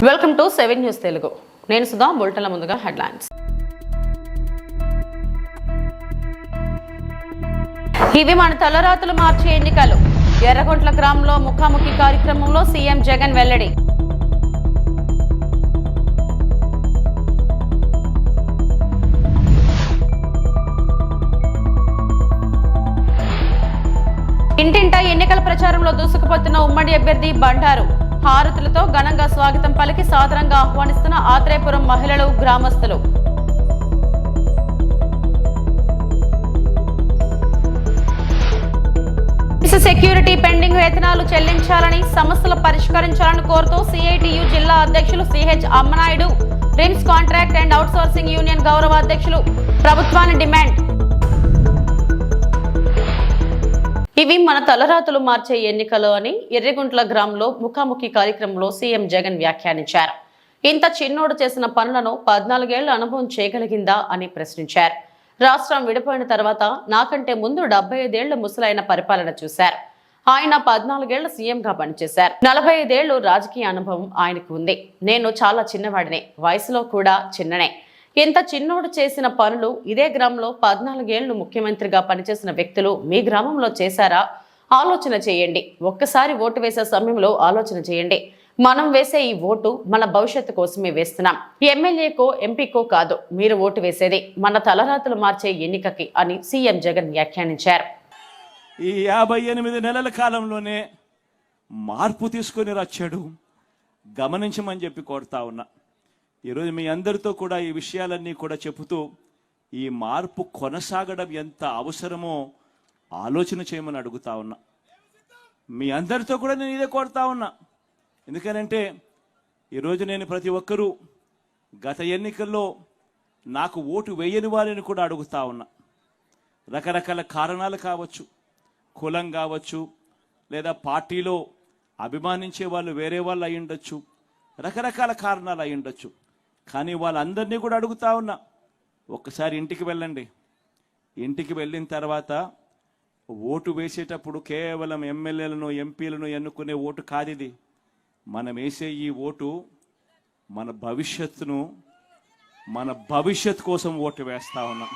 Welcome to 7 news Telugu. నేను సుధా. బులెటిన్ల ముందుగా headlines. ఇవి మన తలరాతులు మార్చే ఎన్నికలు. ఎర్రగొంట్ల గ్రామంలో ముఖాముఖి కార్యక్రమంలో సీఎం జగన్ వెల్లడి. ఇంటింటా ఎన్నికల ప్రచారంలో దూసుకుపోతున్న ఉమ్మడి అభ్యర్థి బండారు. హారతులతో ఘనంగా స్వాగతం పలికి సాదరంగా ఆహ్వానిస్తున్న ఆత్రేయపురం మహిళలు, గ్రామస్తులు. సెక్యూరిటీ పెండింగ్ వేతనాలు చెల్లించాలని, సమస్యలు పరిష్కరించాలని కోరుతూ సిఐటియు జిల్లా అధ్యక్షులు CH Ammanaidu, RIMS contract and outsourcing union గౌరవ అధ్యక్షులు ప్రభుత్వాన్ని డిమాండ్. ఇవి మన తలరాతులు మార్చే ఎన్నికలు అని ఎర్రగుంట్ల గ్రామంలో ముఖాముఖి కార్యక్రమంలో సీఎం జగన్ వ్యాఖ్యానించారు. ఇంత చిన్నోడు చేసిన పనులను 14 ఏళ్ల అనుభవం చేయగలిగిందా అని ప్రశ్నించారు. రాష్ట్రం విడిపోయిన తర్వాత నాకంటే ముందు 75 ఏళ్ల ముసలైన పరిపాలన చూశారు. ఆయన 14 ఏళ్ల సీఎంగా పనిచేశారు. 45 ఏళ్లు రాజకీయ అనుభవం ఆయనకు ఉంది. నేను చాలా చిన్నవాడినే, వయసులో కూడా చిన్ననే. ఇంత చిన్నోడు చేసిన పనులు ఇదే గ్రామంలో 14 ఏళ్లు ముఖ్యమంత్రిగా పనిచేసిన వ్యక్తులు మీ గ్రామంలో చేశారా? ఆలోచన చేయండి. ఒక్కసారి ఓటు వేసే సమయంలో ఆలోచన చేయండి. మనం వేసే ఈ ఓటు మన భవిష్యత్తు కోసమే వేస్తున్నాం. ఎమ్మెల్యేకో ఎంపీకో కాదు మీరు ఓటు వేసేది మన తలరాతులు మార్చే ఎన్నికకి అని సీఎం జగన్ వ్యాఖ్యానించారు. ఈ 58 నెలల కాలంలోనే మార్పు తీసుకొని వచ్చాడు, గమనించమని చెప్పి కోరుతా ఉన్నా. ఈరోజు మీ అందరితో కూడా ఈ విషయాలన్నీ కూడా చెబుతూ ఈ మార్పు కొనసాగడం ఎంత అవసరమో ఆలోచన చేయమని అడుగుతా ఉన్నా. మీ అందరితో కూడా నేను ఇదే కోరుతా ఉన్నా. ఎందుకనంటే ఈరోజు నేను ప్రతి ఒక్కరూ గత ఎన్నికల్లో నాకు ఓటు వేయని వారిని కూడా అడుగుతా ఉన్నా. రకరకాల కారణాలు కావచ్చు, కులం కావచ్చు, లేదా పార్టీలో అభిమానించే వాళ్ళు వేరే వాళ్ళు అయి ఉండొచ్చు, రకరకాల కారణాలు అయి ఉండొచ్చు. కానీ వాళ్ళందరినీ కూడా అడుగుతా ఉన్నా, ఒక్కసారి ఇంటికి వెళ్ళండి. ఇంటికి వెళ్ళిన తర్వాత ఓటు వేసేటప్పుడు కేవలం ఎమ్మెల్యేలను, ఎంపీలను ఎన్నుకునే ఓటు కాదు ఇది. మనం వేసే ఈ ఓటు మన భవిష్యత్తు కోసం ఓటు వేస్తా ఉన్నాం.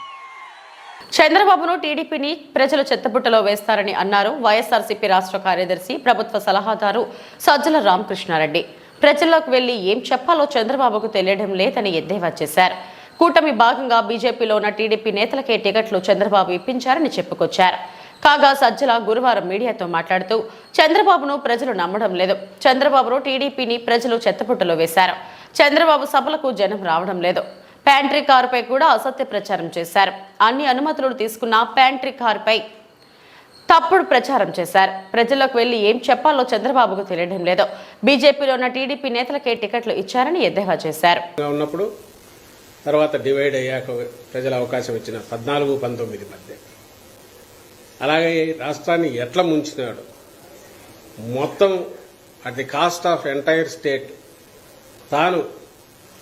చంద్రబాబును టీడీపీని ప్రజలు చెత్తబుట్టలో వేస్తారని అన్నారు వైఎస్ఆర్సీపీ రాష్ట్ర కార్యదర్శి, ప్రభుత్వ సలహాదారు సజ్జల రామకృష్ణారెడ్డి. ప్రజల్లోకి వెళ్లి ఏం చెప్పాలో చంద్రబాబుకు తెలియడం లేదని ఎద్దేవా చేశారు. కూటమి భాగంగా బీజేపీలో ఉన్న టీడీపీ నేతలకే టికెట్లు చంద్రబాబు ఇప్పించారని చెప్పుకొచ్చారు. కాగా సజ్జల గురువారం మీడియాతో మాట్లాడుతూ చంద్రబాబును ప్రజలు నమ్మడం లేదు, చంద్రబాబును టీడీపీని ప్రజలు చెత్తపుట్టలో వేశారు, చంద్రబాబు సభలకు జనం రావడం లేదు, ప్యాంట్రీ కారుపై కూడా అసత్య ప్రచారం చేశారు, అన్ని అనుమతులు తీసుకున్న ప్యాంట్రీ కారుపై తప్పుడు ప్రచారం చేశారు, ప్రజల్లోకి వెళ్లి ఏం చెప్పాలో చంద్రబాబుకు తెలియడం లేదు, బీజేపీలో ఉన్న టీడీపీ నేతలకే టికెట్లు ఇచ్చారని ఎద్దేవా చేశారు. ఉన్నప్పుడు తర్వాత డివైడ్ అయ్యాక ప్రజల అవకాశం ఇచ్చిన 14-19 మధ్య అలాగే రాష్ట్రాన్ని ఎట్లా ముంచినాడు, మొత్తం at the cost of entire state తాను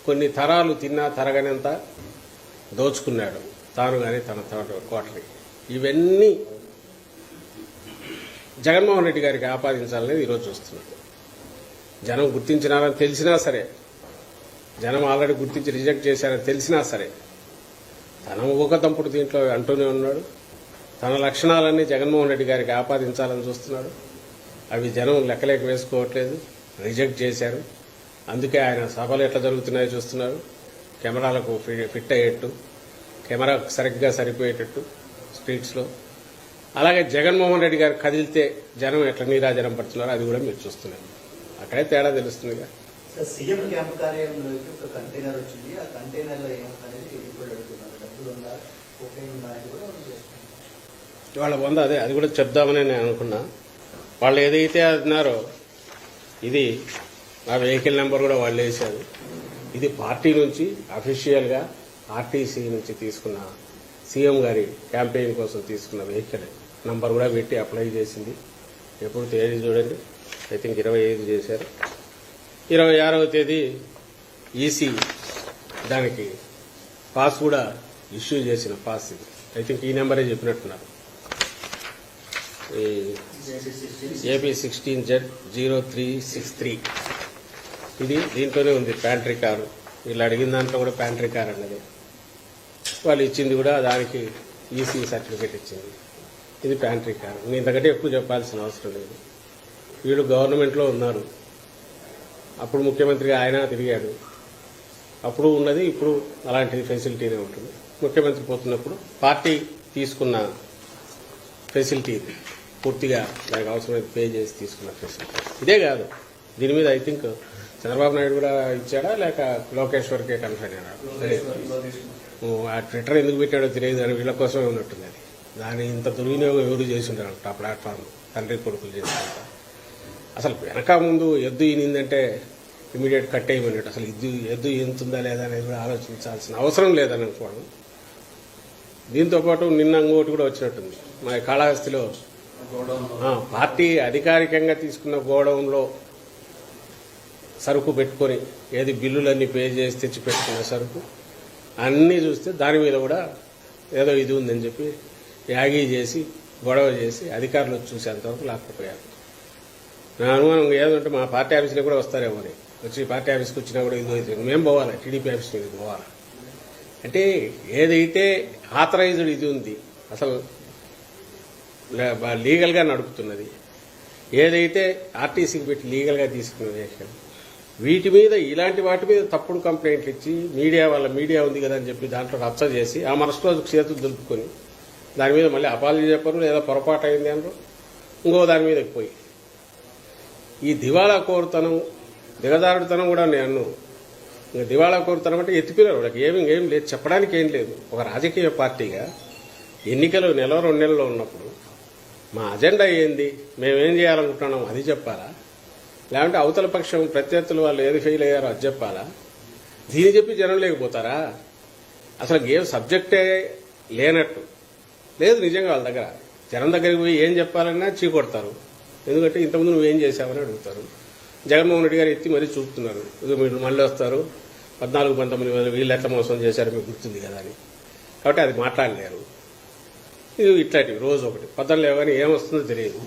కొన్ని తరాలు తిన్నా తరగనంత దోచుకున్నాడు, తాను కానీ తన కోటని. ఇవన్నీ జగన్మోహన్ రెడ్డి గారికి ఆపాదించాలనేది ఈరోజు చూస్తున్నాడు. జనం గుర్తించినారని తెలిసినా సరే, జనం ఆల్రెడీ గుర్తించి రిజెక్ట్ చేశారని తెలిసినా సరే, తన ఊకతంపుడు దీంట్లో అంటూనే ఉన్నాడు. తన లక్షణాలన్నీ జగన్మోహన్ రెడ్డి గారికి ఆపాదించాలని చూస్తున్నాడు. అవి జనం లెక్కలేక వేసుకోవట్లేదు, రిజెక్ట్ చేశారు. అందుకే ఆయన సభలు ఎట్లా జరుగుతున్నాయో చూస్తున్నారు. కెమెరాలకు ఫిట్ అయ్యేట్టు, కెమెరా సరిగ్గా సరిపోయేటట్టు స్ట్రీట్స్లో. అలాగే జగన్మోహన్ రెడ్డి గారు కదిలితే జనం ఎట్లా నీరాజనం పడుతున్నారో అది కూడా మీరు చూస్తున్నారు. అక్కడే తేడా తెలుస్తుందిగా. సీఎం క్యాంప్ కార్యాలయంలోకి ఒక కంటైనర్ వచ్చింది. ఆ కంటైనర్ లో ఏమన్నది డబ్బులు ఉందా, కోకైన్ ఉందా అని కూడా వాళ్ళ వంద అది కూడా చెప్దామని నేను అనుకున్నా. వాళ్ళు ఏదైతే అన్నారో ఇది ఆ వెహికల్ నెంబర్ కూడా వాళ్ళు వేశారు. ఇది పార్టీ నుంచి అఫీషియల్గా ఆర్టీసీ నుంచి తీసుకున్న సీఎం గారి క్యాంపెయిన్ కోసం తీసుకున్న వెహికల్ నంబర్ కూడా పెట్టి అప్లై చేసింది. ఎప్పుడు తేదీ చూడండి, ఐ థింక్ 25 చేశారు. 26వ తేదీ ఈసీ దానికి పాస్ కూడా ఇష్యూ చేసిన పాస్ ఇది. ఐ థింక్ ఈ నెంబరే చెప్పినట్టున్నారు. AP 16Z0363 దీంట్లోనే ఉంది ప్యాంట్రీ కారు. వీళ్ళు అడిగిన దాంట్లో కూడా ప్యాంట్రీ కార్ అన్నది. వాళ్ళు ఇచ్చింది కూడా దానికి ఈసీ సర్టిఫికేట్ ఇచ్చింది. ఇది ప్యాంట్రీ కారు. నేను ఇంతకంటే ఎక్కువ చెప్పాల్సిన అవసరం లేదు. వీళ్ళు గవర్నమెంట్లో ఉన్నారు. అప్పుడు ముఖ్యమంత్రిగా ఆయన తిరిగాడు. అప్పుడు ఉన్నది ఇప్పుడు అలాంటి ఫెసిలిటీనే ఉంటుంది. ముఖ్యమంత్రి పోతున్నప్పుడు పార్టీ తీసుకున్న ఫెసిలిటీ ఇది. పూర్తిగా దానికి అవసరమైతే పే చేసి తీసుకున్న ఫెసిలిటీ ఇదే కాదు. దీని మీద ఐ థింక్ చంద్రబాబు నాయుడు కూడా ఇచ్చాడా లేక లోకేశ్వర్కే కన్ఫైన్ అయినాడు. ఆ ట్విట్టర్ ఎందుకు పెట్టాడో తెలియదు కానీ వీళ్ళ కోసమే ఉన్నట్టుంది అది. దాని ఇంత దుర్వినియోగం ఎవరు చేసి ఉంటారు ఆ ప్లాట్ఫామ్, తండ్రి కొడుకులు చేసుకుంటా. అసలు వెనక ముందు ఎద్దు ఈనిందంటే ఇమీడియట్ కట్ అయ్యమన్నట్టు. అసలు ఎద్దు ఎంతుందా లేదా అనేది కూడా ఆలోచించాల్సిన అవసరం లేదని అనుకోవడం. దీంతోపాటు నిన్న ఇంకోటి కూడా వచ్చినట్టుంది. మా కాళహస్తిలో పార్టీ అధికారికంగా తీసుకున్న గోడౌన్లో సరుకు పెట్టుకొని ఏది బిల్లులన్నీ పే చేసి తెచ్చి పెట్టుకున్న సరుకు అన్నీ చూస్తే దాని మీద కూడా ఏదో ఇది ఉందని చెప్పి యాగీ చేసి గొడవ చేసి అధికారులు వచ్చి చూసేంతవరకు లాక్కపోయారు. నా అనుమానం ఏదంటే మా పార్టీ ఆఫీస్లో కూడా వస్తారేమో అని. వచ్చి పార్టీ ఆఫీస్కి వచ్చినా కూడా ఇది మేము పోవాలి, టీడీపీ ఆఫీస్ మీద పోవాలి. అంటే ఏదైతే ఆథరైజ్డ్ ఇది ఉంది అసలు లీగల్గా నడుపుతున్నది, ఏదైతే ఆర్టీసీకి పెట్టి లీగల్గా తీసుకున్న వెహికల్, వీటి మీద ఇలాంటి వాటి మీద తప్పుడు కంప్లైంట్లు ఇచ్చి మీడియా ఉంది కదా అని చెప్పి దాంట్లో రచ్చ చేసి ఆ మరుసటి రోజు చేతులు దులుపుకొని దాని మీద మళ్ళీ అపాలజీ చెప్పరు, లేదా పొరపాటు అయింది అనరు, ఇంకో దాని మీద పోయి ఈ దివాళా కోరుతనం దిగజారుడుతనం కూడా నేను దివాళా కోరుతనం అంటే ఎత్తిపిల్లరు వాళ్ళకి ఏం లేదు, చెప్పడానికి ఏం లేదు. ఒక రాజకీయ పార్టీగా ఎన్నికలు నెల 2 నెలల్లో ఉన్నప్పుడు మా అజెండా ఏంది, మేమేం చేయాలనుకుంటున్నాం అది చెప్పాలా, లేదంటే అవతల పక్షం ప్రత్యర్థులు వాళ్ళు ఏది ఫెయిల్ అయ్యారో అది చెప్పాలా? దీన్ని చెప్పి జనం లేకపోతారా? అసలు గేమ్ సబ్జెక్టే లేనట్టు లేదు నిజంగా వాళ్ళ దగ్గర. జనం దగ్గరికి పోయి ఏం చెప్పాలన్నా చీకొడతారు. ఎందుకంటే ఇంతకుముందు నువ్వేం చేశావని అడుగుతారు. జగన్మోహన్ రెడ్డి గారు ఎత్తి మరీ చూపుతున్నారు. మీరు మళ్ళీ వస్తారు 14-19 వీళ్ళు ఎట్లా మోసం చేశారు మీకు గుర్తుంది కదా అని. కాబట్టి అది మాట్లాడలేరు. ఇది ఇట్లాంటివి రోజు ఒకటి పొద్దున్న లేవని ఏమొస్తుందో తెలియదు.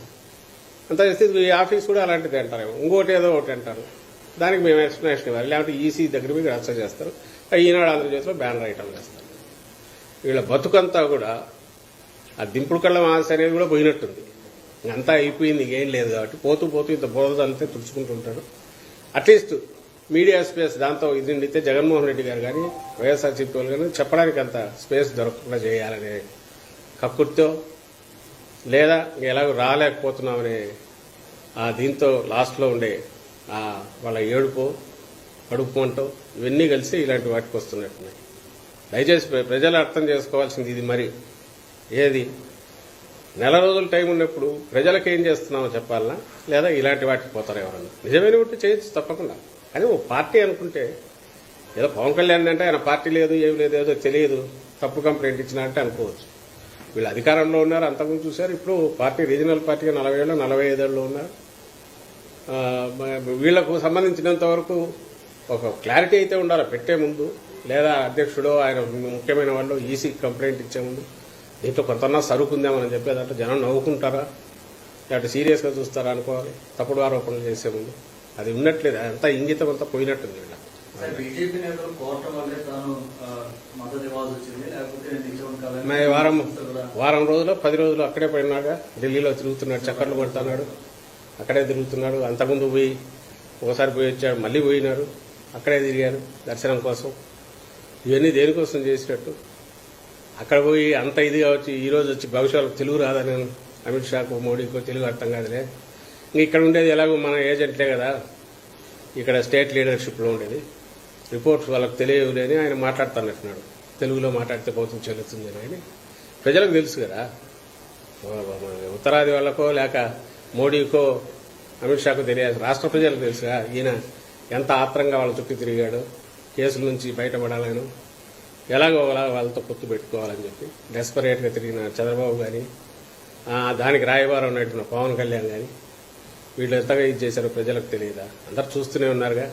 అంతా చేస్తే ఈ ఆఫీస్ కూడా అలాంటిది అంటారేమో, ఇంకోటి ఏదో ఒకటి అంటారు. దానికి మేము ఎక్స్ప్లెనేషన్ ఇవ్వాలి. లేకపోతే ఈసీ దగ్గర మీద రచ్చ చేస్తారు. ఈనాడు ఆంధ్రజ్యోతిలో బ్యానర్ ఐటమ్ చేస్తారు. వీళ్ళ బతుకంతా కూడా ఆ దింపుడు కళ్ళ ఆశ అనేది కూడా పోయినట్టుంది. అంతా అయిపోయింది, ఏం లేదు కాబట్టి పోతూ ఇంత బోధంతా తుడుచుకుంటూ ఉంటాడు. అట్లీస్ట్ మీడియా స్పేస్ దాంతో ఇది నిండితే జగన్మోహన్ రెడ్డి గారు కానీ వైఎస్ఆర్సీపీ వాళ్ళు కానీ చెప్పడానికి అంత స్పేస్ దొరకకుండా చేయాలనే కక్కుర్తో, లేదా ఎలాగో రాలేకపోతున్నామనే దీంతో లాస్ట్లో ఉండే వాళ్ళ ఏడుపో కడుపుమంటో ఇవన్నీ కలిసి ఇలాంటి వాటికి వస్తున్నట్టున్నాయి. దయచేసి ప్రజలు అర్థం చేసుకోవాల్సింది ఇది. మరి ఏది నెల రోజులు టైం ఉన్నప్పుడు ప్రజలకు ఏం చేస్తున్నామో చెప్పాలనా, లేదా ఇలాంటి వాటికి పోతారు ఎవరన్నా? నిజమైన ఉంటే చేయొచ్చు తప్పకుండా. కానీ ఓ పార్టీ అనుకుంటే ఏదో పవన్ కళ్యాణ్ అంటే ఆయన పార్టీ లేదు ఏం లేదు ఏదో తెలియదు తప్పు కంప్లైంట్ ఇచ్చినా అంటే అనుకోవచ్చు. వీళ్ళు అధికారంలో ఉన్నారు, అంతకుముందు చూశారు. ఇప్పుడు పార్టీ రీజనల్ పార్టీగా 40 ఏళ్ళు 45 ఏళ్ళు ఉన్నారు. వీళ్లకు సంబంధించినంత వరకు ఒక క్లారిటీ అయితే ఉండాలి పెట్టే ముందు, లేదా అధ్యక్షుడో ఆయన ముఖ్యమైన వాళ్ళు ఈసీ కంప్లైంట్ ఇచ్చే ముందు దీంట్లో కొంతన్నా సరుకుందామని చెప్పేదంటే జనం నవ్వుకుంటారా, లేకపోతే సీరియస్గా చూస్తారా అనుకోవాలి. తప్పుడు ఆరోపణలు చేసే ముందు అది ఉన్నట్లేదు. అంతా ఇంగితం అంతా పోయినట్టుంది. వీళ్ళ బీజేపీ నేతలు కోరటం వల్లే తాను మద్దతు ఇవ్వాల్సి వచ్చింది, లేకపోతే వారం రోజులు 10 రోజులు అక్కడే పోయినాగా ఢిల్లీలో తిరుగుతున్నాడు, చక్కర్లు కొడుతున్నాడు, అక్కడే తిరుగుతున్నాడు. అంతకుముందు పోయి ఒకసారి పోయి వచ్చాడు, మళ్ళీ పోయినారు, అక్కడే తిరిగారు దర్శనం కోసం. ఇవన్నీ దేనికోసం చేసినట్టు? అక్కడ పోయి అంత ఇది కావచ్చు, ఈ రోజు వచ్చి భవిష్యత్తు తెలుగు రాదని అమిత్ షాకు మోడీకో తెలుగు అర్థం కాదులే. ఇంక ఇక్కడ ఉండేది ఎలాగో మన ఏజెంట్లే కదా, ఇక్కడ స్టేట్ లీడర్షిప్లో ఉండేది, రిపోర్ట్స్ వాళ్ళకి తెలియలేని ఆయన మాట్లాడుతున్నట్టున్నాడు. తెలుగులో మాట్లాడితే పోతుంది చెల్లుతుంది అని ప్రజలకు తెలుసు కదా. ఉత్తరాది వాళ్ళకో లేక మోడీకో అమిత్ షాకు తెలియదు, రాష్ట్ర ప్రజలకు తెలుసుగా ఈయన ఎంత ఆత్రంగా వాళ్ళ చుట్టూ తిరిగాడు, కేసుల నుంచి బయటపడాలను ఎలాగో వాళ్ళతో పొత్తు పెట్టుకోవాలని చెప్పి డెస్పరేట్గా తిరిగిన చంద్రబాబు కానీ, దానికి రాయబారం నడిపిన పవన్ కళ్యాణ్ కానీ వీళ్ళు ఎంతగా ఇది చేశారో ప్రజలకు తెలియదా? అందరు చూస్తూనే ఉన్నారుగా.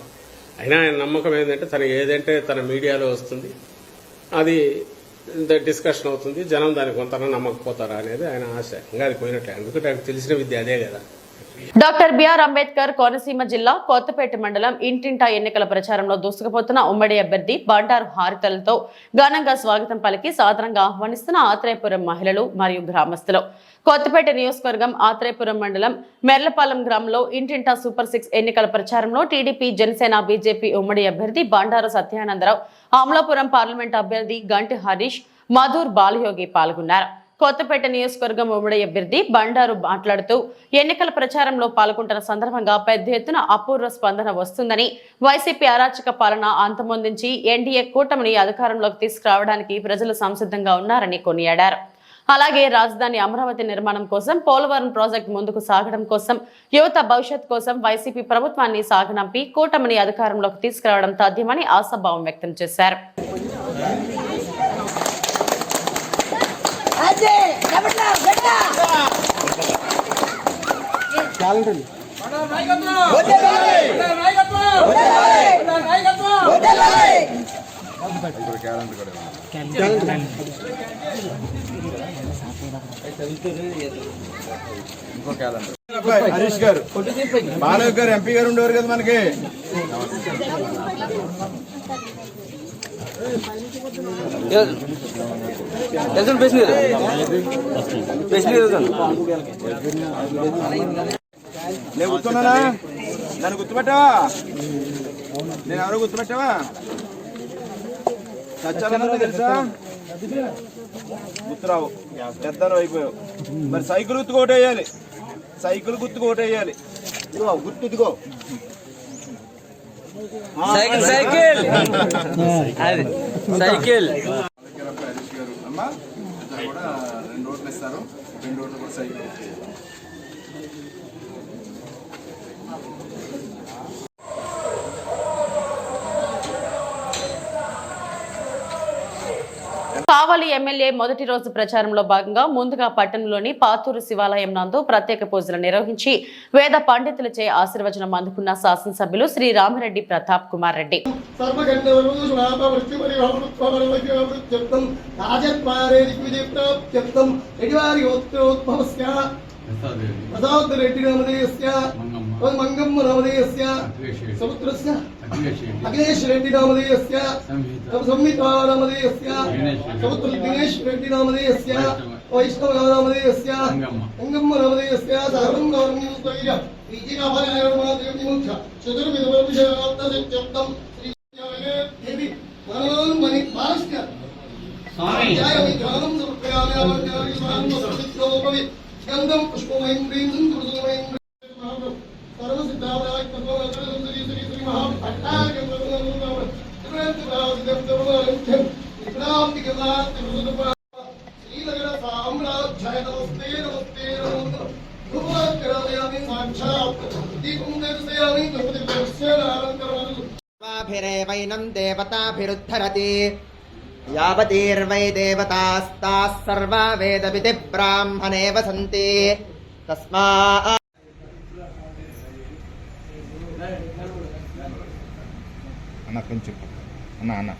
అయినా ఆయన నమ్మకం ఏంటంటే ఏదంటే తన మీడియాలో వస్తుంది, అది డిస్కషన్ అవుతుంది, జనం దానికి కొంత నమ్మకపోతారా అనేది ఆయన ఆశ. ఇంకా అది పోయినట్లే. ఎందుకంటే ఆయనకు తెలిసిన విద్య అదే కదా. డాక్టర్ బిఆర్ అంబేద్కర్ కోనసీమ జిల్లా కొత్తపేట మండలం ఇంటింటా ఎన్నికల ప్రచారంలో దూసుకుపోతున్న ఉమ్మడి అభ్యర్థి బండారు హారితలతో ఘనంగా స్వాగతం పలికి సాదరంగా ఆహ్వానిస్తున్న ఆత్రేయపురం మహిళలు మరియు గ్రామస్తులు. కొత్తపేట నియోజకవర్గం ఆత్రేయపురం మండలం మెర్లపాలెం గ్రామంలో ఇంటింటా సూపర్ 6 ఎన్నికల ప్రచారంలో టీడీపీ, జనసేన, బీజేపీ ఉమ్మడి అభ్యర్థి బండారు సత్యానందరావు, అమలాపురం పార్లమెంట్ అభ్యర్థి గంటి హరీష్, మధుర్ బాలయోగి పాల్గొన్నారు. కొత్తపేట నియోజకవర్గం ఉమ్మడి అభ్యర్థి బండారు మాట్లాడుతూ ఎన్నికల ప్రచారంలో పాల్గొంటున్న సందర్భంగా పెద్ద ఎత్తున అపూర్వ స్పందన వస్తుందని, వైసీపీ అరాచక పాలన అంతమొందించి ఎన్డీఏ కూటమిని అధికారంలోకి తీసుకురావడానికి ప్రజలు సంసిద్ధంగా ఉన్నారని కొనియాడారు. అలాగే రాజధాని అమరావతి నిర్మాణం కోసం, పోలవరం ప్రాజెక్టు ముందుకు సాగడం కోసం, యువత భవిష్యత్ కోసం వైసీపీ ప్రభుత్వాన్ని సాగనంపి కూటమిని అధికారంలోకి తీసుకురావడం తథ్యమని ఆశాభావం వ్యక్తం చేశారు. హరీష్ గారు, బాలయ్య గారు ఎంపీ గారు ఉండేవారు కదా మనకి. నేను గుర్తున్నానా? నన్ను గుర్తుపెట్టావా? నేను ఎవరో గుర్తుపెట్టావా? సత్యానంద తెలుసా? గుర్తురావు, పెద్ద అయిపోయావు. మరి సైకిల్ గుర్తుకు ఓటు వేయాలి, సైకిల్ గుర్తుకు ఓటు వేయాలి. గుర్తు ఇదిగో సైకిల్ సైకిల్ సైకిల్ అమ్మా. కూడా 2 ఓట్లు ఇస్తారు, 2 ఓట్లు కూడా సైకిల్. కావలి ఎమ్మెల్యే మొదటి రోజు ప్రచారంలో భాగంగా ముందుగా పట్టణంలోని పాతూరు శివాలయం నందు ప్రత్యేక పూజలు నిర్వహించి వేద పండితులచే ఆశీర్వచనం అందుకున్న శాసనసభ్యులు శ్రీ రామిరెడ్డి ప్రతాప్ కుమార్ రెడ్డి. మంగమ్మ నామధేయస్య సముద్రస్య అఖిలేష్ రెడ్డి నామధేయస్య సంహితా నామధేయస్య సముద్ర దినేష్ రెడ్డి నామధేయస్య వైష్ణవ నామధేయస్య మంగమ్మ నామధేయస్య సర్వం గౌరవనీయం స్థైర్య విజయనాభాయనమాదేవి చతుర్విధ వర్షార్థం శ్రీ దేవి మనోన్మణి భాస్య స్వామి జయ విధానం సమర్పయామి ఆవజ్ఞాని స్వామి సర్విత్రోపవి గంధం పుష్పమయం ప్రీం సంతుర్సుమయం ैनम् देवताभिरुद्धरति यावतीर्वै देवतास्ताः सर्वा वेदविधि ब्राह्मणे वसन्ति तस्मा అన్న కొంచెం అన్న అన్న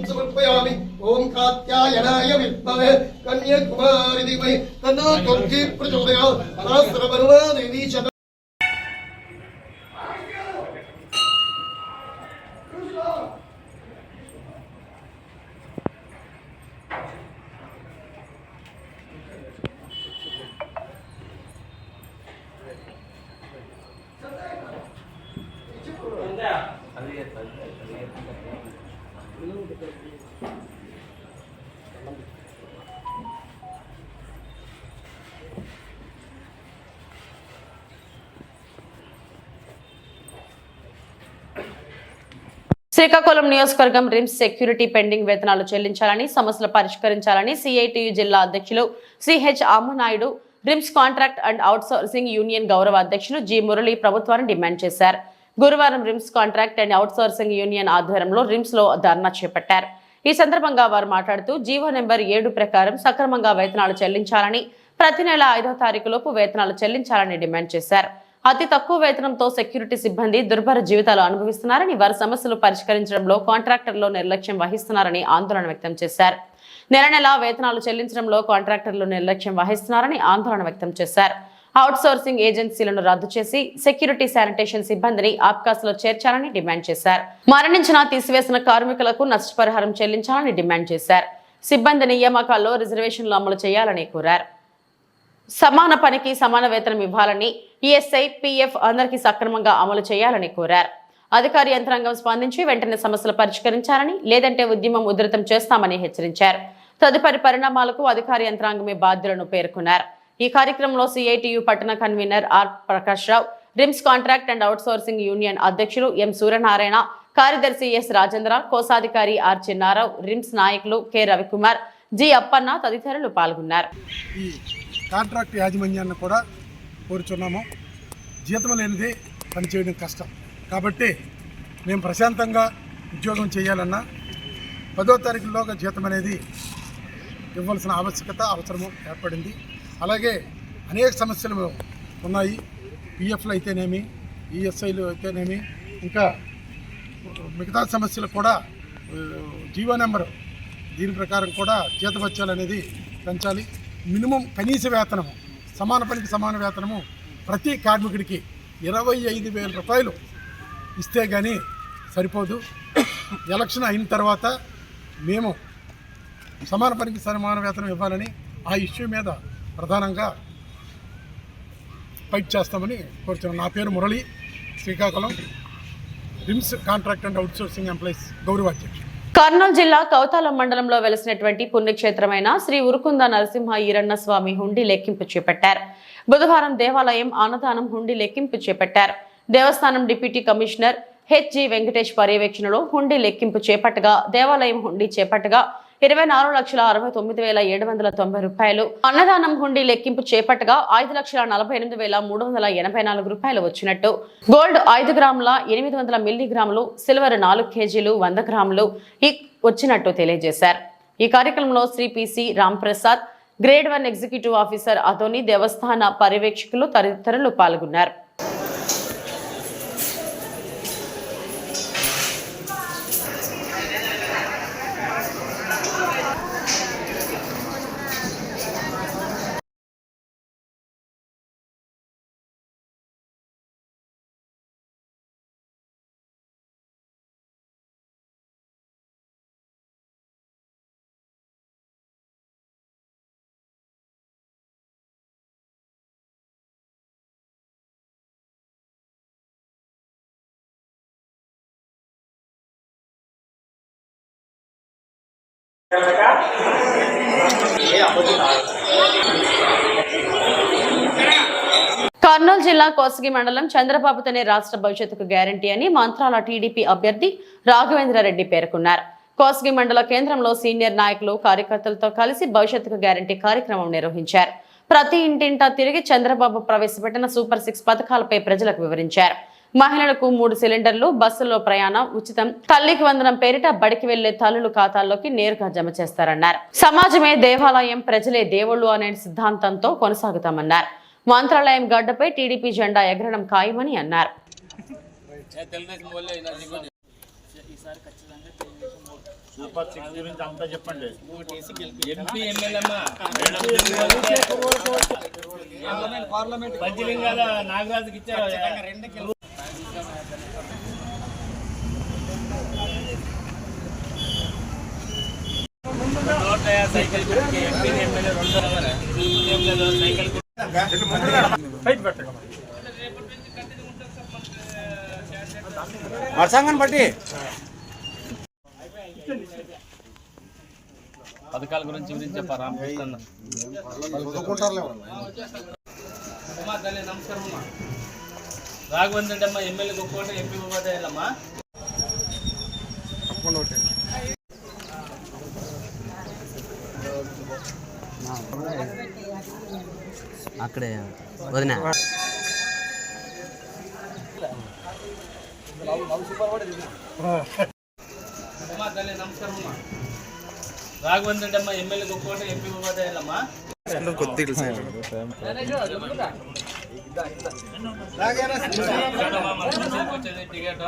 समर्पयामि ओम कात्यायनाय विद्महे कन्याकुमारी धीमहि तन्नो दुर्गे प्रचोदयात् सहस्रवर्मा देवी च శ్రీకాకుళం నియోజకవర్గం రిమ్స్ సెక్యూరిటీ పెండింగ్ వేతనాలు చెల్లించాలని, సమస్యలు పరిష్కరించాలని సిఐటియు జిల్లా అధ్యక్షులు CH Ammanaidu RIMS contract and outsourcing union గౌరవ అధ్యక్షులు జి మురళి ప్రభుత్వాన్ని డిమాండ్ చేశారు. గురువారం RIMS contract and outsourcing union ఆధ్వర్యంలో రిమ్స్ లో ధర్నా చేపట్టారు. ఈ సందర్భంగా వారు మాట్లాడుతూ జీవో నెంబర్ 7 ప్రకారం సక్రమంగా వేతనాలు చెల్లించాలని, ప్రతి నెల 5వ తారీఖులోపు వేతనాలు చెల్లించాలని డిమాండ్ చేశారు. అతి తక్కువ వేతనంతో సెక్యూరిటీ సిబ్బంది దుర్భర జీవితాలు అనుభవిస్తున్నారని, వారి సమస్యలు పరిష్కరించడంలో కాంట్రాక్టర్లు నిర్లక్ష్యం వహిస్తున్నారని ఆందోళన వ్యక్తం చేశారు. నెల వేతనాలు చెల్లించడంలో కాంట్రాక్టర్లు నిర్లక్ష్యం వహిస్తున్నారని ఆందోళన వ్యక్తం చేశారు. అవుట్సోర్సింగ్ ఏజెన్సీలను రద్దు చేసి సెక్యూరిటీ శానిటేషన్ సిబ్బందిని ఆప్కాస్లో చేర్చాలని డిమాండ్ చేశారు. మరణించిన, తీసివేసిన కార్మికులకు నష్టపరిహారం చెల్లించాలని డిమాండ్ చేశారు. సిబ్బంది నియామకాల్లో రిజర్వేషన్లు అమలు చేయాలని కోరారు. సమాన పనికి సమాన వేతనం ఇవ్వాలని, ఈఎస్ఐ, పీఎఫ్ అందరికీ సక్రమంగా అమలు చేయాలని కోరారు. అధికార యంత్రాంగం స్పందించి వెంటనే సమస్యలు పరిష్కరించాలని, లేదంటే ఉద్యమం ఉధృతం చేస్తామని హెచ్చరించారు. తదుపరి పరిణామాలకు అధికార యంత్రాంగమే బాధ్యులను పేర్కొన్నారు. ఈ కార్యక్రమంలో సిఐటియు పట్టణ convener R Prakash Rao, RIMS contract and outsourcing union అధ్యక్షులు ఎం సూర్యనారాయణ, కార్యదర్శి ఎస్ రాజేంద్ర, కోశాధికారి ఆర్ చిన్నారావు, రిమ్స్ నాయకులు కె రవికుమార్, జి అప్పన్న తదితరులు పాల్గొన్నారు. ఈ కాంట్రాక్ట్ యాజమాన్యాన్ని కూడా కోరుచున్నాము. జీతం లేనిదే పనిచేయడం కష్టం కాబట్టి మేము ప్రశాంతంగా ఉద్యోగం చేయాలన్నా 10వ తారీఖులోగా జీతం అనేది ఇవ్వాల్సిన అవసరము ఏర్పడింది. అలాగే అనేక సమస్యలు ఉన్నాయి. పిఎఫ్లు అయితేనేమి, ఈఎస్ఐలు అయితేనేమి, ఇంకా మిగతా సమస్యలు కూడా జీవో నెంబరు దీని ప్రకారం కూడా జీతభత్యాలు అనేది పెంచాలి. మినిమం కనీస వేతనము, సమాన పనికి సమాన వేతనము ప్రతి కార్మికుడికి 25,000 రూపాయలు ఇస్తే కానీ సరిపోదు. ఎలక్షన్ అయిన తర్వాత మేము సమాన పనికి సమాన వేతనం ఇవ్వాలని ఆ ఇష్యూ మీద ప్రధానంగా ఫైట్ చేస్తామని కోరుతున్నాను. నా పేరు Murali, Srikakulam, RIMS contract and outsourcing employees గౌరవ అధ్యక్షుడు. కర్నూలు జిల్లా కౌతాలం మండలంలో వెలిసినటువంటి పుణ్యక్షేత్రమైన శ్రీ ఉరుకుంద నరసింహ ఈరన్న స్వామి హుండీ లెక్కింపు చేపట్టారు. బుధవారం దేవాలయం అన్నదానం హుండీ లెక్కింపు చేపట్టారు. దేవస్థానం డిప్యూటీ కమిషనర్ హెచ్జి వెంకటేష్ పర్యవేక్షణలో హుండీ లెక్కింపు చేపట్టగా, దేవాలయం హుండీ చేపట్టగా 24,69,790 రూపాయలు, అన్నదానం హుండీ లెక్కింపు చేపట్టగా 5,48,384 రూపాయలు వచ్చినట్టు, గోల్డ్ 5 గ్రాముల 800 మిల్లీగ్రాములు, సిల్వర్ 4 కేజీలు 100 గ్రాములు వచ్చినట్టు తెలియజేశారు. ఈ కార్యక్రమంలో Shri PC Ramprasad, grade 1 executive officer అతోని, దేవస్థాన పర్యవేక్షకులు తదితరులు పాల్గొన్నారు. కర్నూలు జిల్లా కోస్గి మండలం చంద్రబాబుతోనే రాష్ట్ర భవిష్యత్తుకు గ్యారంటీ అని మంత్రాల టీడీపీ అభ్యర్థి రాఘవేంద్రారెడ్డి పేర్కొన్నారు. కోస్గి మండల కేంద్రంలో సీనియర్ నాయకులు, కార్యకర్తలతో కలిసి భవిష్యత్తుకు గ్యారంటీ కార్యక్రమం నిర్వహించారు. ప్రతి ఇంటింటా తిరిగి చంద్రబాబు ప్రవేశపెట్టిన సూపర్ 6 పథకాలపై ప్రజలకు వివరించారు. మహిళలకు 3 సిలిండర్లు, బస్సుల్లో ప్రయాణం ఉచితం, తల్లికి వందనం పేరిట బడికి వెళ్లే తల్లులు ఖాతాల్లోకి నేరుగా జమ చేస్తారన్నారు. సమాజమే దేవాలయం, ప్రజలే దేవుళ్లు అనే సిద్ధాంతంతో కొనసాగుతామన్నారు. మంత్రాలయం గడ్డపై టీడీపీ జెండా ఎగరడం ఖాయమని అన్నారు. వర్షాంగం బట్టి పథకాల గురించి చెప్పారా? రాఘవేంద్రమ్మ ఎమ్మెల్యే గొప్ప ఎంపీ అమ్మా. అక్కడే వదినా అమ్మా తల్లి నమస్కారం అమ్మా. రాఘవేంద్ర రెడ్డి అమ్మ ఎమ్మెల్యే గొప్పకోట ఎంపీ ఉపాధ్యాయులమ్మా. వచ్చేది టికెట్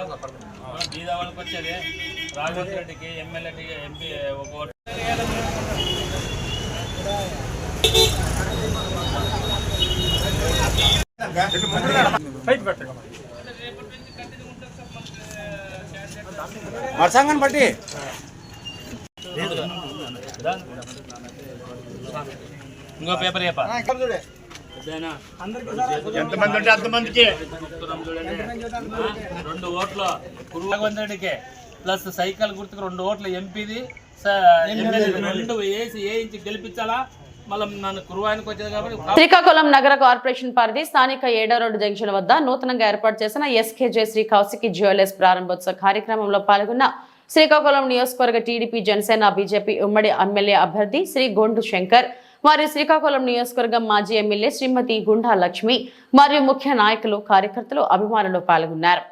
బీద వాళ్ళకి వచ్చేది రాఘవేంద్ర రెడ్డికి ఎమ్మెల్యేకి ఎంపీ ఒక ఓటు. వర్షాంగం బట్టి ఇంకో పేపర్ చెప్పా ఎంతమంది ఉంటే అంతమందికి 2 ఓట్లు రాఘవేంద్ర రెడ్డికి ప్లస్ సైకిల్ గుర్తుకు 2 ఓట్లు ఎంపీది ఎమ్మెల్యే 2 వేయించి గెలిపించాలా. మళ్ళీ నన్ను కురువానికి వచ్చేది కాబట్టి శ్రీకాకుళం నగర కార్పొరేషన్ పరిధి స్థానిక 7వ రోడ్డు జంక్షన్ వద్ద నూతనంగా ఏర్పాటు చేసిన ఎస్కేజే శ్రీ కౌశికి జ్యువెలర్స్ ప్రారంభోత్సవ కార్యక్రమంలో పాల్గొన్న శ్రీకాకుళం నియోజకవర్గ టీడీపీ జనసేన బీజేపీ ఉమ్మడి ఎమ్మెల్యే అభ్యర్థి శ్రీ గొండు శంకర్ మరియు శ్రీకాకుళం నియోజకవర్గం మాజీ ఎమ్మెల్యే శ్రీమతి గుండా లక్ష్మి మరియు ముఖ్య నాయకులు కార్యకర్తలు అభిమానులు పాల్గొన్నారు.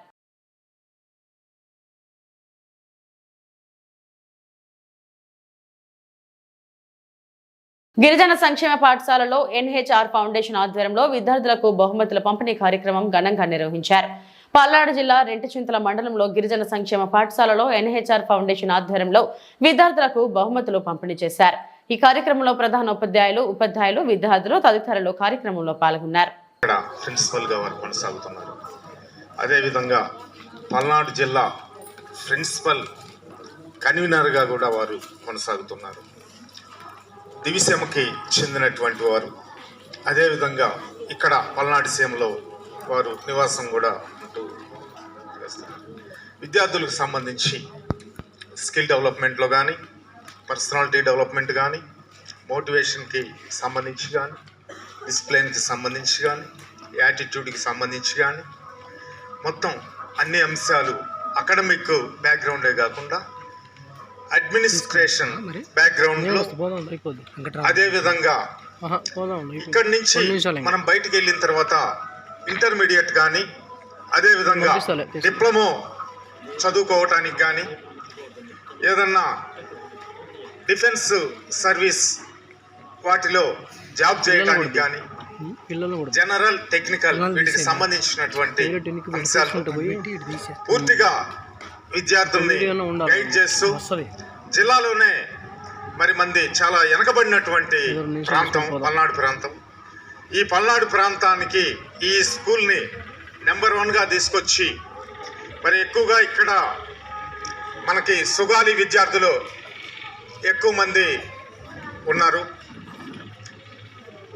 గిరిజన సంక్షేమ పాఠశాలలో ఎన్హెచ్ఆర్ ఫౌండేషన్ ఆధ్వర్యంలో విద్యార్థులకు బహుమతుల పంపిణీ కార్యక్రమం ఘనంగా నిర్వహించారు. పల్నాడు జిల్లా రెంటచింతల మండలంలో గిరిజన సంక్షేమ పాఠశాలలో ఎన్హెచ్ఆర్ ఫౌండేషన్ ఆధ్వర్యంలో విద్యార్థులకు బహుమతులు పంపిణీ చేశారు. ఈ కార్యక్రమంలో ప్రధాన ఉపాధ్యాయులు విద్యార్థులు తదితరులు కార్యక్రమంలో పాల్గొన్నారు. ప్రిన్సిపల్ గా వారు కొనసాగుతున్నారు. అదేవిధంగా పల్నాడు జిల్లా ప్రిన్సిపల్ కన్వీనర్ గా కూడా వారు కొనసాగుతున్నారు. దివిసీమకి చెందినటువంటి వారు. అదేవిధంగా ఇక్కడ పల్నాడు సీమలో వారు నివాసం కూడా ఉంటూ విద్యార్థులకు సంబంధించి స్కిల్ డెవలప్మెంట్లో కానీ, పర్సనాలిటీ డెవలప్మెంట్ కానీ, మోటివేషన్కి సంబంధించి కానీ, డిసిప్లిన్కి సంబంధించి కానీ, యాటిట్యూడ్కి సంబంధించి కానీ, మొత్తం అన్ని అంశాలు అకాడమిక్ బ్యాక్గ్రౌండే కాకుండా అడ్మినిస్ట్రేషన్ బ్యాక్గ్రౌండ్లో, అదేవిధంగా ఇక్కడి నుంచి మనం బయటికి వెళ్ళిన తర్వాత ఇంటర్మీడియట్ కానీ, అదేవిధంగా డిప్లొమా చదువుకోవటానికి కానీ, ఏదన్నా డిఫెన్స్ సర్వీస్ వాటిలో జాబ్ చేయడానికి కానీ, జనరల్ టెక్నికల్ వీటికి సంబంధించినటువంటి అంశాలు పూర్తిగా విద్యార్థుల్ని గైడ్ చేస్తూ జిల్లాలోనే మరి మంది చాలా వెనకబడినటువంటి ప్రాంతం పల్నాడు ప్రాంతం. ఈ పల్నాడు ప్రాంతానికి ఈ స్కూల్ని నెంబర్ 1గా తీసుకొచ్చి మరి ఎక్కువగా ఇక్కడ మనకి సుగాలి విద్యార్థులు ఎక్కువ మంది ఉన్నారు.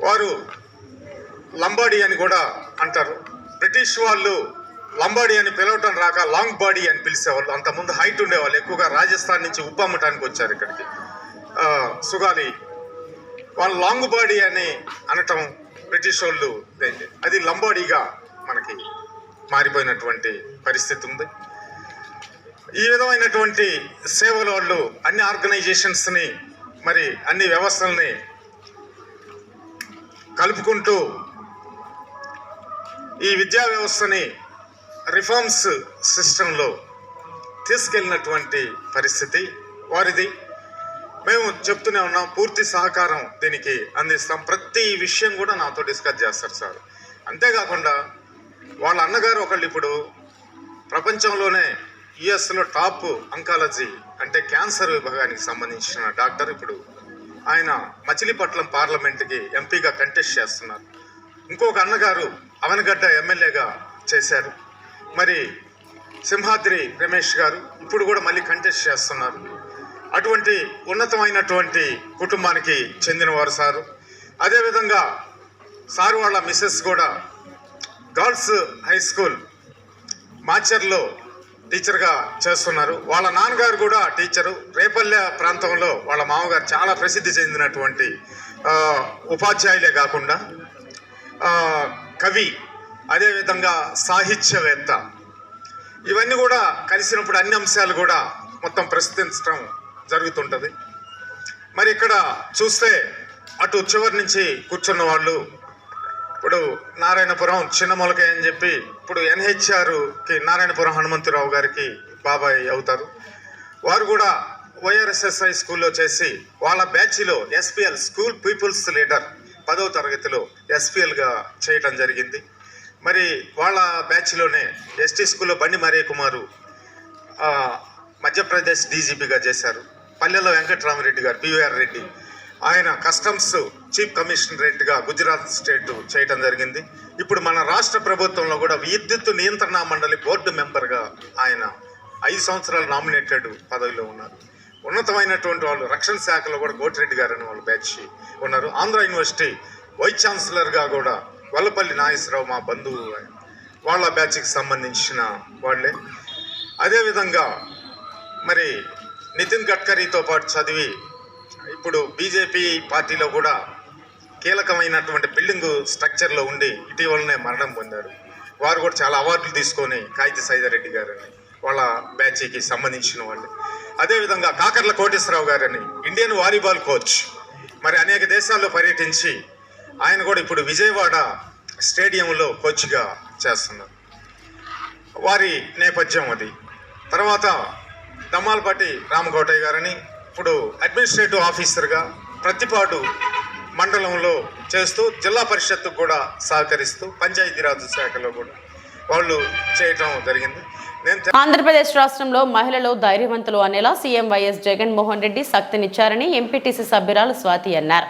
వారు లంబాడీ అని కూడా అంటారు. బ్రిటిష్ వాళ్ళు లంబాడీ అని పిలవటం రాక లాంగ్ బాడీ అని పిలిచేవాళ్ళు. అంతకుముందు హైట్ ఉండేవాళ్ళు. ఎక్కువగా రాజస్థాన్ నుంచి ఉప్పు అమ్మటానికి వచ్చారు ఇక్కడికి సుగాలి. వాళ్ళు లాంగ్ బాడీ అని అనటం బ్రిటిష్ వాళ్ళు, అది లంబాడీగా మనకి మారిపోయినటువంటి పరిస్థితి ఉంది. ఈ విధమైనటువంటి సేవల వాళ్ళు అన్ని ఆర్గనైజేషన్స్ని మరి అన్ని వ్యవస్థల్ని కలుపుకుంటూ ఈ విద్యా వ్యవస్థని రిఫార్మ్స్ సిస్టంలో తీసుకెళ్ళినటువంటి పరిస్థితి వారిది. మేము చెప్తూనే ఉన్నాం, పూర్తి సహకారం దీనికి అందిస్తాం. ప్రతి విషయం కూడా నాతో డిస్కస్ చేస్తారు సార్. అంతేకాకుండా వాళ్ళ అన్నగారు ఒకళ్ళు ఇప్పుడు ప్రపంచంలోనే యుఎస్లో టాప్ అంకాలజీ అంటే క్యాన్సర్ విభాగానికి సంబంధించిన డాక్టర్. ఇప్పుడు ఆయన మచిలీపట్నం పార్లమెంట్కి ఎంపీగా కంటెస్ట్ చేస్తున్నారు. ఇంకొక అన్నగారు అవనగడ్డ ఎమ్మెల్యేగా చేశారు. మరి సింహాద్రి రమేష్ గారు ఇప్పుడు కూడా మళ్ళీ కంటెస్ట్ చేస్తున్నారు. అటువంటి ఉన్నతమైనటువంటి కుటుంబానికి చెందినవారు సారు. అదేవిధంగా సారు వాళ్ళ మిస్సెస్ కూడా గర్ల్స్ హై స్కూల్ మాచర్లో టీచర్గా చేస్తున్నారు. వాళ్ళ నాన్నగారు కూడా టీచరు. రేపల్లె ప్రాంతంలో వాళ్ళ మామగారు చాలా ప్రసిద్ధి చెందినటువంటి ఉపాధ్యాయులే కాకుండా కవి, అదేవిధంగా సాహిత్యవేత్త. ఇవన్నీ కూడా కలిసినప్పుడు అన్ని అంశాలు కూడా మొత్తం ప్రశ్నించడం జరుగుతుంటుంది. మరి ఇక్కడ చూస్తే అటు చివరి నుంచి కూర్చున్న వాళ్ళు ఇప్పుడు నారాయణపురం చిన్న మొలకయ్య అని చెప్పి ఇప్పుడు NHRకి నారాయణపురం హనుమంతరావు గారికి బాబాయ్ అవుతారు. వారు కూడా YRSSI స్కూల్లో చేసి వాళ్ళ బ్యాచ్లో SPL స్కూల్ పీపుల్స్ లీడర్ 10వ తరగతిలో SPLగా చేయటం జరిగింది. మరి వాళ్ళ బ్యాచ్లోనే ST స్కూల్లో బండి మరే కుమారు మధ్యప్రదేశ్ DGPగా చేశారు. పల్లెల్లో వెంకటరామరెడ్డి గారు PVR రెడ్డి ఆయన కస్టమ్స్ చీఫ్ కమిషనరేట్గా గుజరాత్ స్టేట్ చేయటం జరిగింది. ఇప్పుడు మన రాష్ట్ర ప్రభుత్వంలో కూడా విద్యుత్ నియంత్రణ మండలి బోర్డు మెంబర్గా ఆయన 5 సంవత్సరాలు నామినేటెడ్ పదవిలో ఉన్నారు. ఉన్నతమైనటువంటి వాళ్ళు రక్షణ శాఖలో కూడా కోటిరెడ్డి గారు అని వాళ్ళ బ్యాచ్ ఉన్నారు. ఆంధ్ర యూనివర్సిటీ వైస్ ఛాన్సలర్గా కూడా వల్లపల్లి నాగేశ్వరరావు మా బంధువు వాళ్ళ బ్యాచ్కి సంబంధించిన వాళ్ళే. అదేవిధంగా మరి నితిన్ గడ్కరీతో పాటు చదివి ఇప్పుడు బీజేపీ పార్టీలో కూడా కీలకమైనటువంటి బిల్డింగ్ స్ట్రక్చర్లో ఉండి ఇటీవలనే మరణం పొందారు. వారు కూడా చాలా అవార్డులు తీసుకొని కాయితీ సైదారెడ్డి గారని వాళ్ళ బ్యాచ్కి సంబంధించిన వాళ్ళు. అదేవిధంగా కాకర్ల కోటేశ్వరరావు గారని ఇండియన్ వాలీబాల్ కోచ్, మరి అనేక దేశాల్లో పర్యటించి ఆయన కూడా ఇప్పుడు విజయవాడ స్టేడియంలో కోచ్గా చేస్తున్నారు. వారి నేపథ్యం అది. తర్వాత దమ్మాలపాటి రామకోటయ్య గారని ఇప్పుడు అడ్మినిస్ట్రేటివ్ ఆఫీసర్గా ప్రతిపాడు మండలంలో చేస్తూ జిల్లా పరిషత్తుకు కూడా సహకరిస్తూ పంచాయతీరాజ్ శాఖలో కూడా వాళ్ళు చేయటం జరిగింది. ఆంధ్రప్రదేశ్ రాష్ట్రంలో మహిళలు ధైర్యవంతులు అనేలా సీఎం వైఎస్ జగన్మోహన్ రెడ్డి శక్తినిచ్చారని ఎంపీటీసీ సభ్యురాలు స్వాతి అన్నారు.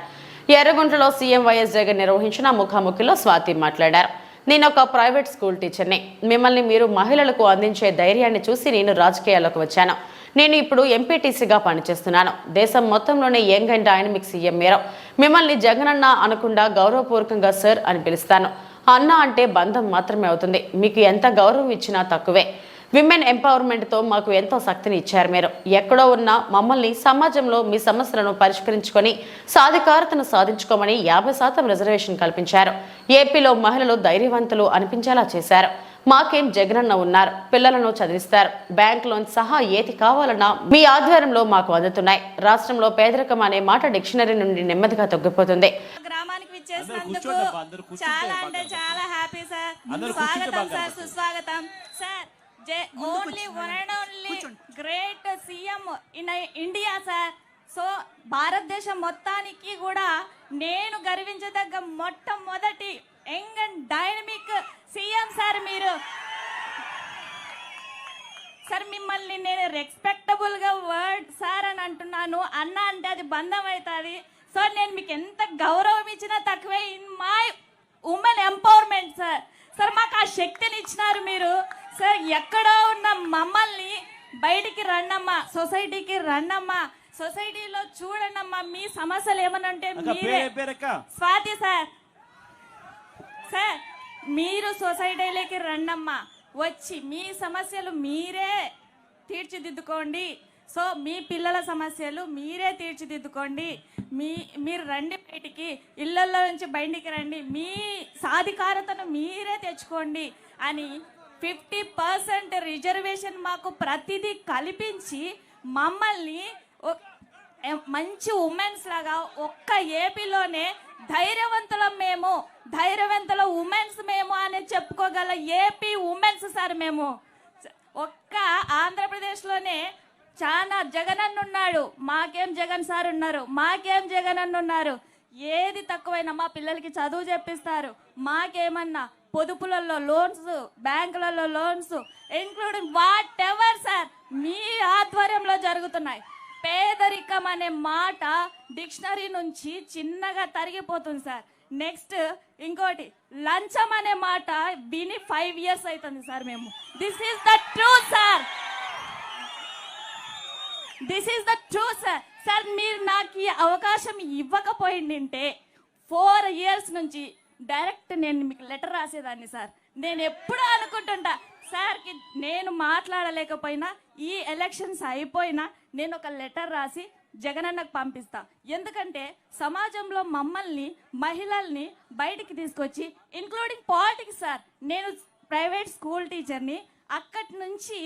ఎర్రగుంటలో సీఎం వైఎస్ జగన్ నిర్వహించిన ముఖాముఖిలో స్వాతి మాట్లాడారు. నేను ఒక ప్రైవేట్ స్కూల్ టీచర్ని. మిమ్మల్ని మీరు మహిళలకు అందించే ధైర్యాన్ని చూసి నేను రాజకీయాల్లోకి వచ్చాను. నేను ఇప్పుడు ఎంపీటీసీగా పనిచేస్తున్నాను. దేశం మొత్తంలోనే యంగ్ అండ్ డైనమిక్ సీఎం మీరు. మిమ్మల్ని జగనన్న అనకుండా గౌరవపూర్వకంగా సార్ అని పిలుస్తాను. అన్న అంటే బంధం మాత్రమే అవుతుంది. మీకు ఎంత గౌరవం ఇచ్చినా తక్కువే. విమెన్ ఎంపవర్మెంట్తో మాకు ఎంతో శక్తిని ఇచ్చారు మీరు. ఎక్కడో ఉన్న మమ్మల్ని సమాజంలో మీ సమస్యలను పరిష్కరించుకొని సాధికారతను సాధించుకోమని 50% రిజర్వేషన్ కల్పించారు. ఏపీలో మహిళలు ధైర్యవంతులు అనిపించేలా చేశారు. మాకేం జగనన్న ఉన్నారు. పిల్లలను చదివిస్తారు. బ్యాంక్ లోన్ సహా ఏది కావాలన్నా మీ ఆధ్వర్యంలో మాకు అందుతున్నాయి. రాష్ట్రంలో పేదరికం అనే మాట డిక్షనరీ నుండి నెమ్మదిగా తగ్గిపోతుంది. గ్రామానికి విచ్చేసినందుకు చాలా అంటే చాలా హ్యాపీ సార్. స్వాగతం సార్, సుస్వాగతం sir. Only one and only great CM in India sir. So భారతదేశం మొత్తానికి కూడా నేను గర్వించదగ్గ మొట్టమొదటి young and dynamic CM sir మీరు. సార్ మిమ్మల్ని నేను రెస్పెక్టబుల్ గా వర్డ్ సార్ అని అంటున్నాను. అన్న అంటే అది బంధం అవుతుంది. సో నేను మీకు ఎంత గౌరవం ఇచ్చినా తక్కువే in my women empowerment sir. Sir మాకు ఆ శక్తిని ఇచ్చినారు మీరు సార్. ఎక్కడో ఉన్న మమ్మల్ని బయటికి రండమ్మా, సొసైటీకి రండమ్మా, సొసైటీలో చూడండమ్మా. మీ సమస్యలు ఏమన్నా ఉంటే మీరే స్వాతి సార్. సార్ మీరు సొసైటీలోకి రండమ్మా, వచ్చి మీ సమస్యలు మీరే తీర్చిదిద్దుకోండి. సో మీ పిల్లల సమస్యలు మీరే తీర్చిదిద్దుకోండి. మీరు రండి బయటికి, ఇళ్లలో నుంచి బయటికి రండి, మీ సాధికారతను మీరే తెచ్చుకోండి అని 50% రిజర్వేషన్ మాకు ప్రతిదీ కల్పించి మమ్మల్ని మంచి ఉమెన్స్ లాగా ఒక్క ఏపీలోనే ధైర్యవంతులం మేము, ధైర్యవంతుల ఉమెన్స్ మేము అని చెప్పుకోగల ఏపీ ఉమెన్స్ సార్ మేము. ఒక్క ఆంధ్రప్రదేశ్లోనే చాలా జగన్ అన్న ఉన్నాడు. మాకేం జగన్ సార్ ఉన్నారు, మాకేం జగన్ అన్న ఉన్నారు. ఏది తక్కువైనా మా పిల్లలకి చదువు చెప్పిస్తారు. మాకేమన్నా పొదుపులలో లోన్స్, బ్యాంకులలో loans, including whatever sir మీ ఆధ్వర్యంలో జరుగుతున్నాయి. పేదరికం అనే మాట డిక్షనరీ నుంచి చిన్నగా తరిగిపోతుంది సార్. నెక్స్ట్ ఇంకోటి లంచం అనే మాట విని 5 years అవుతుంది సార్ మేము. This is the truth sir, this is the truth sir. Sir మీరు నాకు ఈ అవకాశం ఇవ్వకపోయిందంటే 4 years నుంచి డైరెక్ట్ నేను మీకు లెటర్ రాసేదాన్ని సార్. నేను ఎప్పుడూ అనుకుంటుంటా సార్కి నేను మాట్లాడలేకపోయినా ఈ ఎలక్షన్స్ అయిపోయినా నేను ఒక లెటర్ రాసి జగనన్నకు పంపిస్తా. ఎందుకంటే సమాజంలో మమ్మల్ని మహిళల్ని బయటికి తీసుకొచ్చి ఇంక్లూడింగ్ పాలిటిక్స్ సార్. నేను ప్రైవేట్ స్కూల్ టీచర్ని. అక్కడి నుంచి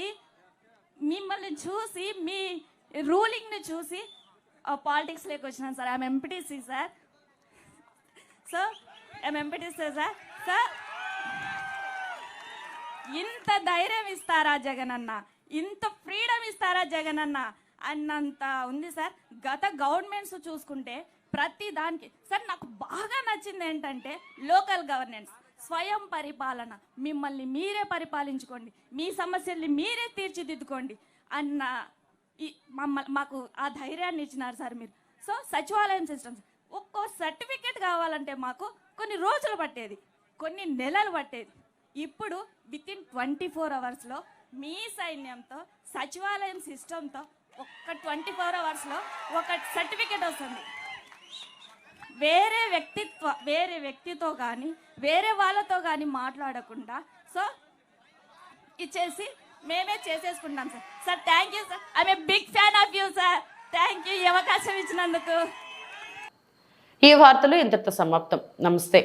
మిమ్మల్ని చూసి మీ రూలింగ్ని చూసి పాలిటిక్స్లోకి వచ్చినాను sir. I'm MPTC sir. So I'm MPTC sir. Sir ఇంత ధైర్యం ఇస్తారా జగనన్న, ఇంత ఫ్రీడమ్ ఇస్తారా జగనన్న అన్నంత ఉంది సార్. గత గవర్నమెంట్స్ చూసుకుంటే ప్రతి దానికి సార్ నాకు బాగా నచ్చింది ఏంటంటే లోకల్ గవర్నెన్స్, స్వయం పరిపాలన, మిమ్మల్ని మీరే పరిపాలించుకోండి, మీ సమస్యల్ని మీరే తీర్చిదిద్దుకోండి అన్న మాకు ఆ ధైర్యాన్ని ఇచ్చినారు సార్ మీరు. సో సచివాలయం సిస్టమ్స్ ఒక్కో సర్టిఫికేట్ కావాలంటే మాకు కొన్ని రోజులు పట్టేది, కొన్ని నెలలు పట్టేది. ఇప్పుడు వితిన్ 24 అవర్స్లో మీ సైన్యంతో సచివాలయం సిస్టంతో ఒక్క 24 అవర్స్లో ఒక సర్టిఫికేట్ వస్తుంది. వేరే వ్యక్తితో కానీ వేరే వాళ్ళతో కానీ మాట్లాడకుండా సో ఇచ్చేసి మేమే చేసేసుకుంటాం sir. Sir thank you sir, I'm a big fan of you sir. Thank you ఈ అవకాశం ఇచ్చినందుకు. ఈ వార్తలు ఇంతటితో సమాప్తం. నమస్తే.